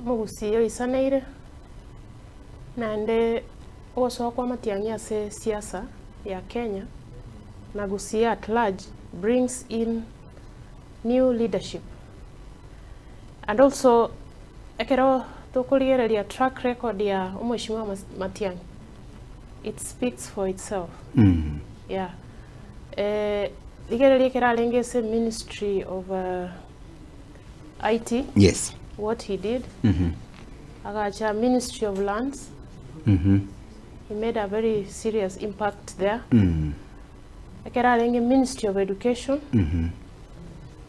mugusiyo isaneire nande ogosokwa Matiang'i ase siasa ya Kenya na Gusii at large brings in new leadership. And also ekero tokurigereria track record ya Mheshimiwa Matiang'i, it speaks for itself. Yeah. Ligereria keralengese Ministry of IT. Yes. What he did. Agacha Ministry of Lands. He made a very serious impact there. Keralenge Ministry of Education.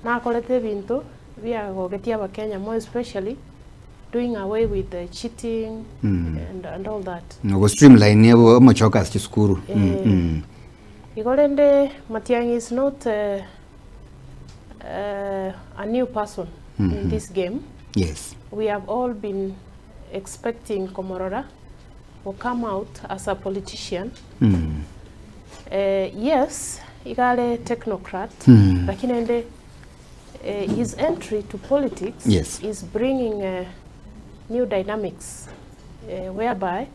Na kolete bintu via gogetia ba Kenya, more especially doing away with the cheating and all that. No streamline yebo machoka si skuru. Igolende Matiang'i is not a new person in this game. Yes. We have all been expecting Komorora will come out as a politician. Yes, igale technocrat, lakini his entry to politics is bringing new dynamics, whereby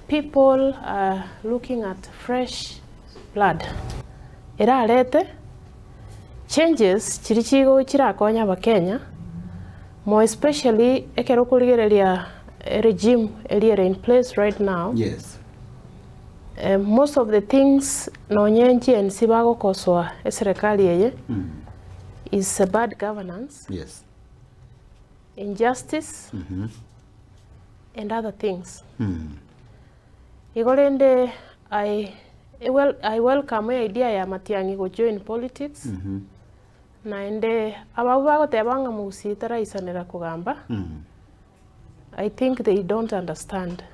people are looking at fresh blood. Era alete changes chirichigo chirakonya ba Kenya, more especially ekero kuligereria regime in place right now. Yes. Most of the things nonyenji and sibago koswa serikali yeye is bad governance. Yes. Injustice and other things. Igolende I welcome the idea ya Matiang'i go join politics. Na ende abago tebanga musi tara isanera kugamba. I think they don't understand